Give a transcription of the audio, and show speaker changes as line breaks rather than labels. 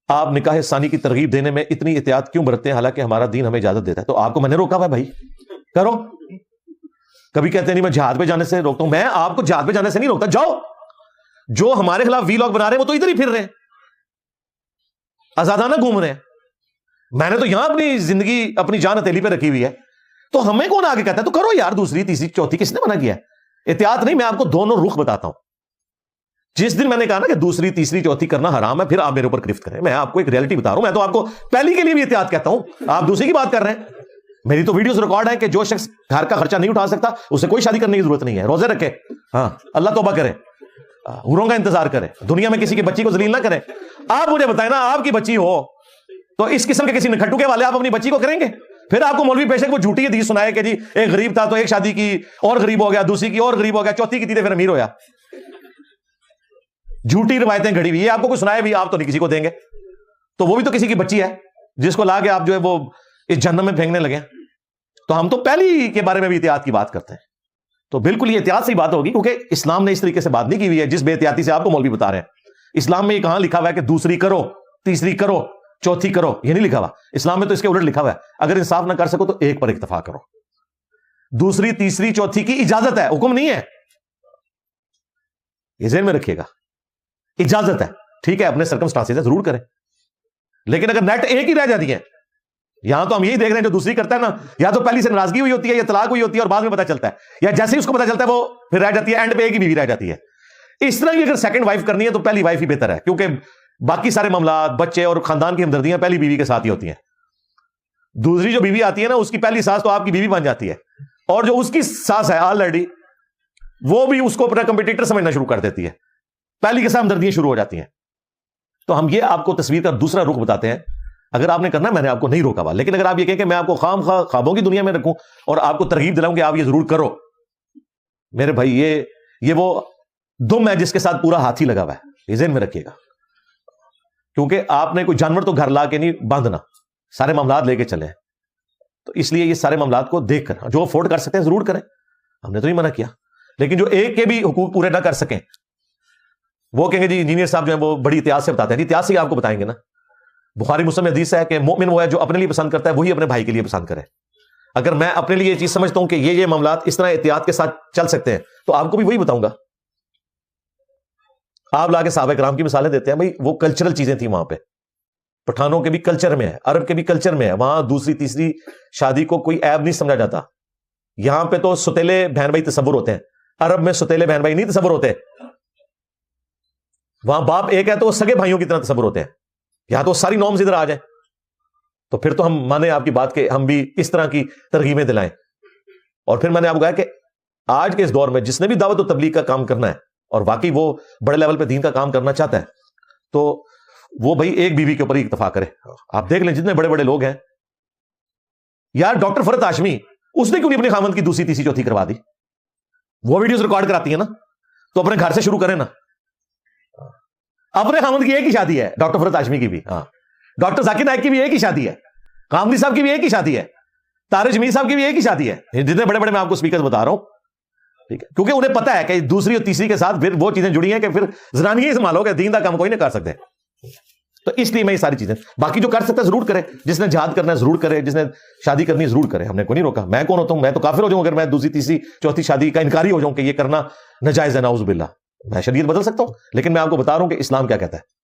آپ نکاح ثانی کی ترغیب دینے میں اتنی احتیاط کیوں برتتے ہیں حالانکہ ہمارا دین ہمیں اجازت دیتا ہے؟ تو آپ کو میں نے روکا ہوا ہے بھائی، کرو. کبھی کہتے ہیں نہیں میں جہاد پہ جانے سے روکتا ہوں. میں آپ کو جہاد پہ جانے سے نہیں روکتا، جاؤ. جو ہمارے خلاف ویلاگ بنا رہے ہیں وہ تو ادھر ہی پھر رہے ہیں، آزادانہ گھوم رہے ہیں. میں نے تو یہاں اپنی زندگی اپنی جان ہتھیلی پہ رکھی ہوئی ہے، تو ہمیں کون آگے کہتا ہے تو کرو یار دوسری تیسری چوتھی، کس نے منع کیا ہے؟ احتیاط نہیں، میں آپ کو دونوں رخ بتاتا ہوں. جس دن میں نے کہا نا کہ دوسری تیسری چوتھی کرنا حرام ہے، پھر آپ میرے اوپر گرفت کریں. میں آپ کو ایک ریئلٹی بتا رہا ہوں. میں تو آپ کو پہلی کے لیے بھی احتیاط کہتا ہوں، آپ دوسری کی بات کر رہے ہیں. میری تو ویڈیوز ریکارڈ ہے کہ جو شخص گھر کا خرچہ نہیں اٹھا سکتا اسے کوئی شادی کرنے کی ضرورت نہیں ہے. روزے رکھے، ہاں اللہ توبہ کرے، حوروں کا انتظار کرے، دنیا میں کسی کی بچی کو ذلیل نہ کرے. آپ مجھے بتائیں نا، آپ کی بچی ہو تو اس قسم کے کسی نکھٹو کے والے آپ اپنی بچی کو کریں گے؟ پھر آپ کو مولوی پیشے وہ جھوٹی حدیث سنائے کہ جی ایک غریب تھا تو ایک شادی کی اور غریب ہو گیا، دوسری کی اور غریب ہو گیا، چوتھی کی تھی پھر امیر ہویا. جھوٹی روایتیں گھڑی ہوئی. یہ آپ کو کوئی سنائے بھی آپ تو نہیں کسی کو دیں گے. تو وہ بھی تو کسی کی بچی ہے جس کو لا کے آپ جو ہے وہ اس جہنم میں پھینکنے لگے. تو ہم تو پہلی کے بارے میں بھی احتیاط کی بات کرتے ہیں. تو بالکل یہ احتیاط سے بات ہوگی، کیونکہ اسلام نے اس طریقے سے بات نہیں کی ہوئی ہے جس بے احتیاطی سے آپ کو مولوی بتا رہے ہیں. اسلام میں یہ کہاں لکھا ہوا ہے کہ دوسری کرو، تیسری کرو، چوتھی کرو؟ یہ نہیں لکھا ہوا. اسلام میں تو اس کے الٹ لکھا ہوا ہے اگر انصاف نہ کر سکو تو ایک پر اکتفا کرو. دوسری تیسری چوتھی کی اجازت ہے، حکم نہیں ہے. یہ ذہن میں رکھیے گا، اجازت ہے. ٹھیک ہے اپنے سرکمسٹانسز ضرور کریں، لیکن اگر نیٹ ایک ہی رہ جاتی ہے، یہاں تو ہم یہی دیکھ رہے ہیں جو دوسری کرتا ہے نا، یا تو پہلی سے ناراضگی ہوئی ہوتی ہے یا طلاق ہوئی ہوتی ہے اور بعد میں پتہ چلتا ہے، یا جیسے ہی اس کو پتہ چلتا ہے وہ پھر رہ جاتی ہے، اینڈ پہ ایک ہی بیوی رہ جاتی ہے. اس طرح کی اگر سیکنڈ وائف کرنی ہے تو پہلی وائف ہی بہتر ہے، کیونکہ باقی سارے معاملات، بچے اور خاندان کی ہمدردیاں پہلی بیوی کے ساتھ ہی ہوتی ہیں. دوسری جو بیوی آتی ہے نا، اس کی پہلی ساس تو آپ کی بیوی بن جاتی ہے، اور جو اس کی ساس ہے آلریڈی وہ بھی اس کو اپنا کمپٹیٹر سمجھنا شروع کر دیتی ہے. پہلی کے ساتھ ہمدردیاں شروع ہو جاتی ہیں. تو ہم یہ آپ کو تصویر کا دوسرا رخ بتاتے ہیں. اگر آپ نے کرنا میں نے آپ کو نہیں روکا ہوا، لیکن اگر آپ یہ کہیں کہ میں آپ کو خام خواہ خوابوں کی دنیا میں رکھوں اور آپ کو ترغیب دلاؤں کہ آپ یہ ضرور کرو، میرے بھائی یہ وہ دم ہے جس کے ساتھ پورا ہاتھی لگا ہوا ہے. یہ ذہن میں رکھیے گا، کیونکہ آپ نے کوئی جانور تو گھر لا کے نہیں باندھنا، سارے معاملات لے کے چلے ہیں. تو اس لیے یہ سارے معاملات کو دیکھ کر جو افورڈ کر سکتے ہیں ضرور کریں، ہم نے تو نہیں منع کیا. لیکن جو ایک کے بھی حقوق پورے نہ کر سکیں وہ کہیں گے جی انجینئر صاحب جو ہیں وہ بڑی احتیاط سے بتاتے ہیں. احتیاط سے آپ کو بتائیں گے نا. بخاری مسلم میں حدیث ہے کہ مومن وہ ہے جو اپنے لیے پسند کرتا ہے وہی اپنے بھائی کے لیے پسند کرے. اگر میں اپنے لیے یہ چیز سمجھتا ہوں کہ یہ معاملات اس طرح احتیاط کے ساتھ چل سکتے ہیں تو آپ کو بھی وہی بتاؤں گا. آپ لا کے صحابہ کرام کی مثالیں دیتے ہیں، بھائی وہ کلچرل چیزیں تھیں وہاں پہ. پٹھانوں کے بھی کلچر میں ہے، عرب کے بھی کلچر میں ہے، وہاں دوسری تیسری شادی کو کوئی عیب نہیں سمجھا جاتا. یہاں پہ تو ستیلے بہن بھائی تصور ہوتے ہیں، عرب میں ستیلے بہن بھائی نہیں تصور ہوتے. وہاں باپ ایک ہے تو وہ سگے بھائیوں کی طرح تصور ہوتے ہیں. یہاں تو ساری نارمز ادھر آ جائیں تو پھر تو ہم مانیں آپ کی بات کہ ہم بھی اس طرح کی ترغیبیں دلائیں. اور پھر میں نے آپ کو کہا کہ آج کے اس دور میں جس نے بھی دعوت و تبلیغ کا کام کرنا ہے اور واقعی وہ بڑے لیول پہ دین کا کام کرنا چاہتا ہے تو وہ بھائی ایک بیوی کے اوپر ہی اکتفا کرے. آپ دیکھ لیں جتنے بڑے بڑے لوگ ہیں یار، ڈاکٹر فرحت ہاشمی اس نے کیوں نہیں اپنے خاوند کی دوسری تیسری چوتھی کروا دی؟ وہ ویڈیوز ریکارڈ کراتی ہیں نا، تو اپنے گھر سے شروع کریں نا. اپنے خاوند کی ایک ہی شادی ہے، ڈاکٹر فرحت ہاشمی کی بھی، ہاں ڈاکٹر ذاکر نائک کی بھی ایک ہی شادی ہے، قامدی صاحب کی بھی ایک ہی شادی ہے، طارق جمیل صاحب کی بھی ایک ہی شادی ہے. جتنے بڑے بڑے میں آپ کو اسپیکر بتا رہا ہوں، ٹھیک ہے، کیونکہ انہیں پتا ہے کہ دوسری اور تیسری کے ساتھ پھر وہ چیزیں جڑی ہیں کہ پھر زنانیاں ہی سنبھالو گے، دین کا کام کوئی نہیں کر سکتے. تو اس لیے میں یہ ساری چیزیں، باقی جو کر سکتا ہے ضرور کرے، جس نے جہاد کرنا ہے ضرور کرے، جس نے شادی کرنی ہے ضرور کرے. ہم نے کوئی نہیں روکا. میں کون ہوتا ہوں؟ میں تو کافر ہو جاؤں اگر میں دوسری تیسری چوتھی شادی کا انکاری ہو جاؤں کہ یہ کرنا ناجائز ہے، نعوذ باللہ. میں شریعت بدل سکتا ہوں، لیکن میں آپ کو بتا رہا ہوں کہ اسلام کیا کہتا ہے.